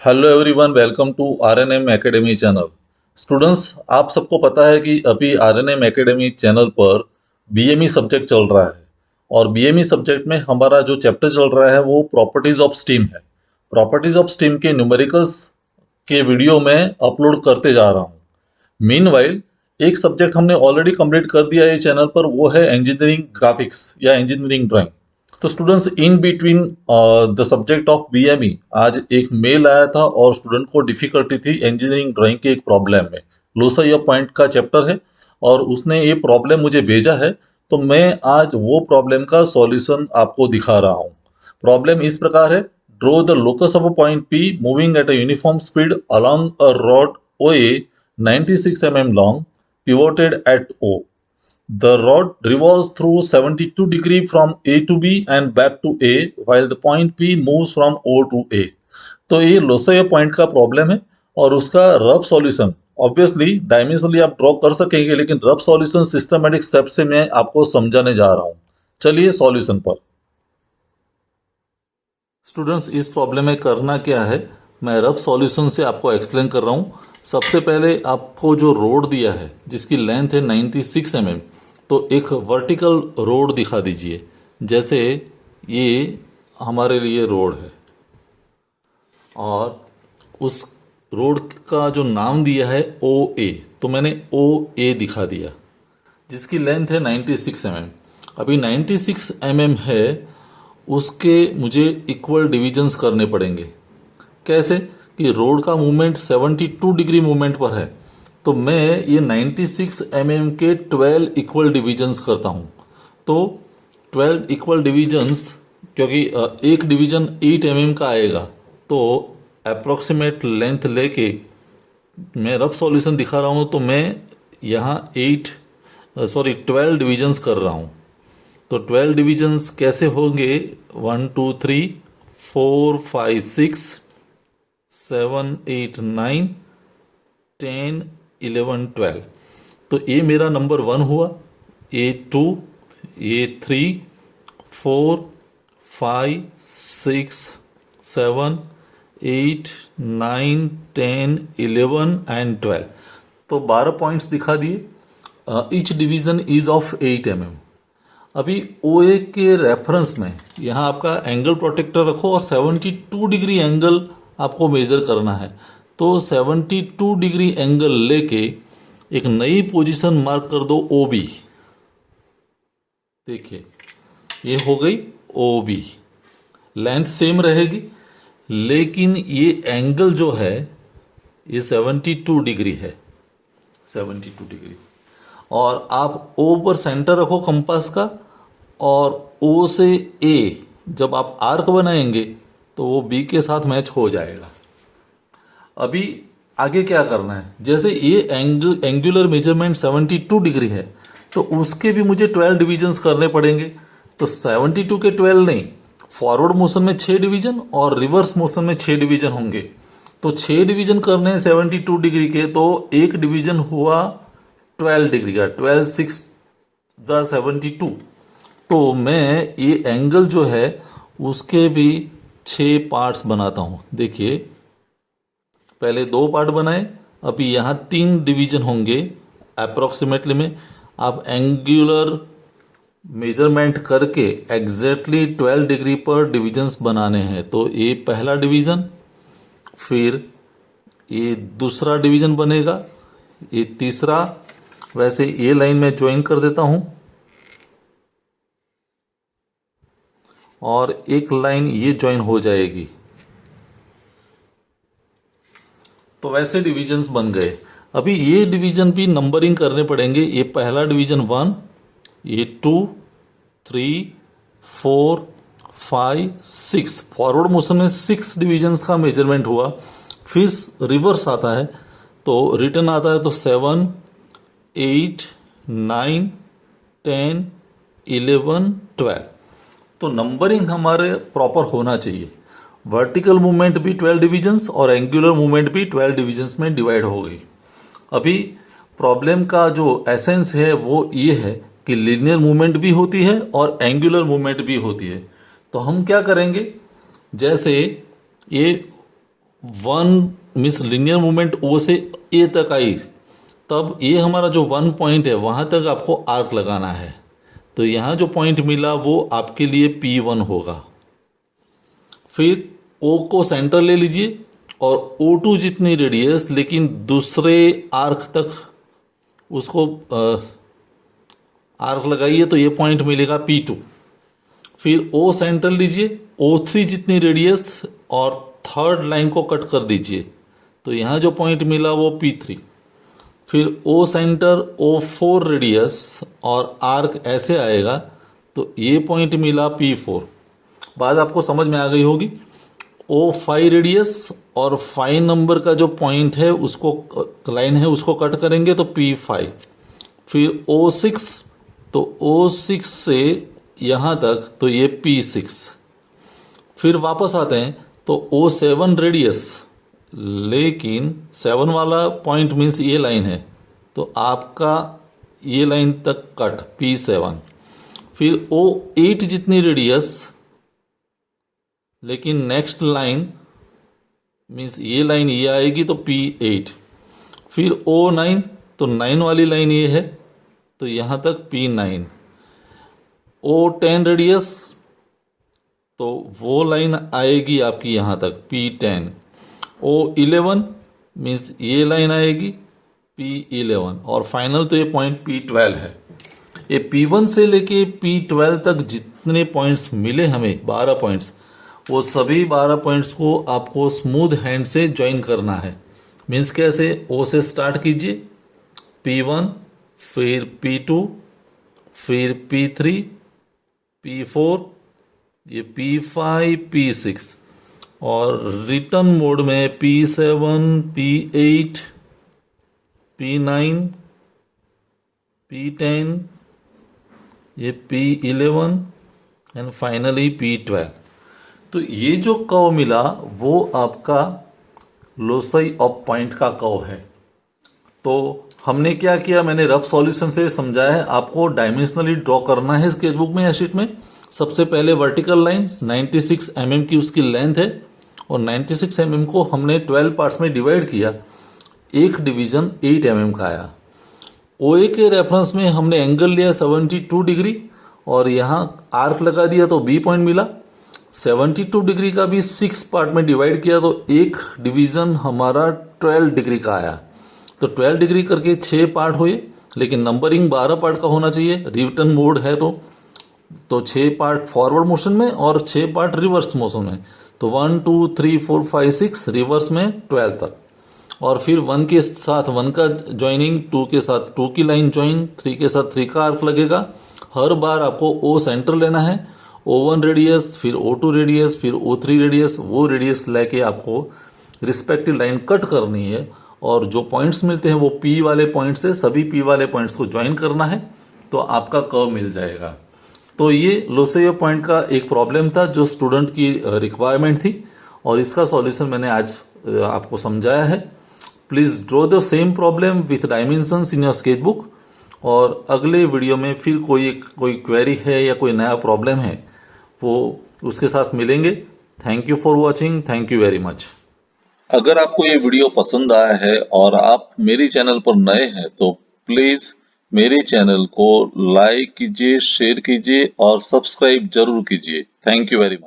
Hello everyone, welcome to RNM academy channel. Students, आप सबको पता है कि अभी आरएनएम एकेडमी चैनल पर बीएमई सब्जेक्ट चल रहा है। और बीएमई सब्जेक्ट में हमारा जो चैप्टर चल रहा है वो प्रॉपर्टीज ऑफ स्टीम है। प्रॉपर्टीज ऑफ स्टीम के न्यूमेरिकल्स के वीडियो मैं अपलोड करते जा रहा हूँ। मीनवाइल एक सब्जेक्ट हमने ऑलरेडी कंप्लीट कर दिया है ये चैनल पर, वो है इंजीनियरिंग ग्राफिक्स या इंजीनियरिंग ड्राइंग। तो students, in between the subject of BME आज एक मेल आया था और स्टूडेंट को डिफिकल्टी थी इंजीनियरिंग ड्राइंग के एक प्रॉब्लम में। लोसाई ऑफ पॉइंट का चैप्टर है और उसने ये प्रॉब्लम मुझे भेजा है। तो मैं आज वो प्रॉब्लम का सॉल्यूशन आपको दिखा रहा हूँ। प्रॉब्लम इस प्रकार है: draw the locus of a point P moving at a uniform speed along a rod OA 96 mm long, pivoted at O. The rod revolves through 72 degree from A to B and back to A, while the point P moves from O to A. तो ये loci point का problem है और उसका rough solution obviously dimensionally आप draw कर सकेंगे, लेकिन रफ सॉल्यूशन सिस्टमेटिक स्टेप से मैं आपको समझाने जा रहा हूँ। चलिए सॉल्यूशन पर। स्टूडेंट्स, इस प्रॉब्लम में करना क्या है, मैं रफ सॉल्यूशन से आपको एक्सप्लेन कर रहा हूँ। सबसे पहले आपको जो रोड दिया है जिसकी लेंथ है 96 mm, तो एक वर्टिकल रोड दिखा दीजिए। जैसे ये हमारे लिए रोड है और उस रोड का जो नाम दिया है OA, तो मैंने OA दिखा दिया जिसकी लेंथ है 96 mm। अभी 96 mm है, उसके मुझे इक्वल डिविजन्स करने पड़ेंगे। कैसे कि रोड का मूवमेंट 72 डिग्री मूवमेंट पर है, तो मैं ये 96 mm के 12 इक्वल डिविजन्स करता हूँ। तो 12 इक्वल डिविजन्स, क्योंकि एक डिवीजन 8 mm का आएगा, तो अप्रोक्सीमेट लेंथ लेके मैं रफ सॉल्यूशन दिखा रहा हूँ। तो मैं यहाँ 12 डिविजन्स कर रहा हूँ। तो 12 डिविजन्स कैसे होंगे? 1 2 3 4 5 6 7 8 9 10 11 12। तो ये मेरा नंबर 1 हुआ, ये 2, ये 3 4 5 6 7 8 9 10 11 एंड 12। तो 12 पॉइंट्स दिखा दिए। Each division is of 8 mm। अभी OA के रेफरेंस में यहाँ आपका एंगल प्रोटेक्टर रखो और 72 डिग्री एंगल आपको मेजर करना है। तो 72 डिग्री एंगल लेके एक नई पोजीशन मार्क कर दो OB। देखिए ये हो गई OB। लेंथ सेम रहेगी, लेकिन ये एंगल जो है ये 72 डिग्री है, 72 डिग्री। और आप O पर सेंटर रखो कंपास का, और O से A जब आप आर्क बनाएंगे तो वो B के साथ मैच हो जाएगा। अभी आगे क्या करना है, जैसे ये एंगुलर मेजरमेंट 72 डिग्री है, तो उसके भी मुझे 12 डिविजन्स करने पड़ेंगे। तो 72 के 12 नहीं, फॉरवर्ड मोशन में 6 डिवीजन और रिवर्स मोशन में 6 डिवीजन होंगे। तो 6 डिवीजन करने हैं 72 डिग्री के, तो एक डिवीजन हुआ 12 डिग्री का, 12 6 72। तो मैं ये एंगल जो है उसके भी 6 पार्ट्स बनाता हूँ। देखिए पहले 2 पार्ट बनाए, अभी यहाँ 3 डिवीजन होंगे अप्रोक्सीमेटली में। आप एंगुलर मेजरमेंट करके एग्जैक्टली 12 डिग्री पर डिविजन्स बनाने हैं। तो ये पहला डिवीजन, फिर ये दूसरा डिवीजन बनेगा, ये तीसरा। वैसे ये लाइन में ज्वाइन कर देता हूं और एक लाइन ये ज्वाइन हो जाएगी। तो वैसे डिविजन्स बन गए। अभी ये डिवीजन भी नंबरिंग करने पड़ेंगे। ये पहला डिवीजन 1, ये 2 3 4 5 6। फॉरवर्ड मोशन में 6 डिविजन्स का मेजरमेंट हुआ। फिर रिवर्स आता है तो रिटर्न आता है, तो 7 8 9 10 11 12। तो नंबरिंग हमारे प्रॉपर होना चाहिए। वर्टिकल मूवमेंट भी 12 डिविजन्स और एंगुलर मूवमेंट भी 12 डिविजन्स में डिवाइड हो गई। अभी प्रॉब्लम का जो एसेंस है वो ये है कि लीनियर मूवमेंट भी होती है और एंगुलर मूवमेंट भी होती है। तो हम क्या करेंगे, जैसे ये वन मीन्स लीनियर मूवमेंट ओ से ए तक आई, तब ये हमारा जो वन पॉइंट है वहाँ तक आपको आर्क लगाना है। तो यहाँ जो पॉइंट मिला वो आपके लिए P1 होगा। फिर O को सेंटर ले लीजिए और O2 जितनी रेडियस लेकिन दूसरे आर्क तक उसको आर्क लगाइए तो ये पॉइंट मिलेगा P2। फिर O सेंटर लीजिए, O3 जितनी रेडियस और थर्ड लाइन को कट कर दीजिए तो यहाँ जो पॉइंट मिला वो P3। फिर O सेंटर O4 रेडियस और आर्क ऐसे आएगा तो ये पॉइंट मिला P4। बात आपको समझ में आ गई होगी। O5 रेडियस और 5 नंबर का जो पॉइंट है उसको लाइन है उसको कट करेंगे तो P5। फिर O6 तो O6 से यहाँ तक तो ये P6। फिर वापस आते हैं तो O7 रेडियस, लेकिन 7 वाला पॉइंट मीन्स ये लाइन है तो आपका ये लाइन तक कट P7। फिर O8 जितनी रेडियस लेकिन नेक्स्ट लाइन मीन्स ये लाइन ये आएगी तो P8। फिर O9 तो 9 वाली लाइन ये है तो यहाँ तक P9। O10 रेडियस तो वो लाइन आएगी आपकी यहाँ तक P10। O11 मीन्स ये लाइन आएगी P11 और फाइनल तो ये पॉइंट P12 है। ये P1 से लेके P12 तक जितने पॉइंट्स मिले हमें 12 पॉइंट्स, वो सभी 12 पॉइंट्स को आपको स्मूथ हैंड से ज्वाइन करना है। मीन्स कैसे, O से स्टार्ट कीजिए P1, फिर P2, फिर P3, P4, ये P5, P6 और रिटर्न मोड में P7, P8, P9, P10, ये P11 एंड फाइनली P12। तो ये जो कर्व मिला वो आपका लोसाई ऑफ पॉइंट का कर्व है। तो हमने क्या किया, मैंने रफ सॉल्यूशन से समझाया है, आपको डायमेंशनली ड्रॉ करना है स्केचबुक में या शीट में। सबसे पहले वर्टिकल लाइन 96 mm की उसकी लेंथ है और 96 mm को हमने 12 पार्ट्स में डिवाइड किया, एक डिवीजन 8 mm का आया। OA के रेफरेंस में हमने एंगल लिया 72 डिग्री और यहाँ आर्क लगा दिया तो B पॉइंट मिला। 72 डिग्री का भी 6 पार्ट में डिवाइड किया तो एक डिवीजन हमारा 12 डिग्री का आया। तो 12 डिग्री करके 6 पार्ट हुए, लेकिन नंबरिंग 12 पार्ट का होना चाहिए। रिटर्न मोड है तो 6 पार्ट फॉरवर्ड मोशन में और 6 पार्ट रिवर्स मोशन में। तो 1 2 3 4 5 6 रिवर्स में 12 तक। और फिर 1 के साथ 1 का ज्वाइनिंग, 2 के साथ 2 की लाइन ज्वाइन, 3 के साथ 3 का आर्क लगेगा। हर बार आपको O सेंटर लेना है, O1 रेडियस, फिर O2 रेडियस, फिर O3 रेडियस, वो रेडियस लेके आपको रिस्पेक्टिव लाइन कट करनी है और जो पॉइंट्स मिलते हैं वो P वाले पॉइंट से सभी P वाले पॉइंट्स को ज्वाइन करना है तो आपका कर्व मिल जाएगा। तो ये लोसेयो पॉइंट का एक प्रॉब्लम था जो स्टूडेंट की रिक्वायरमेंट थी और इसका सॉल्यूशन मैंने आज आपको समझाया है। Please draw the same problem with dimensions in your sketchbook. और अगले वीडियो में फिर कोई क्वेरी है या कोई नया प्रॉब्लम है वो उसके साथ मिलेंगे। Thank you for watching, thank you very much. अगर आपको ये वीडियो पसंद आया है और आप मेरे चैनल पर नए हैं तो प्लीज मेरे चैनल को लाइक कीजिए, शेयर कीजिए और सब्सक्राइब जरूर कीजिए। Thank you very much.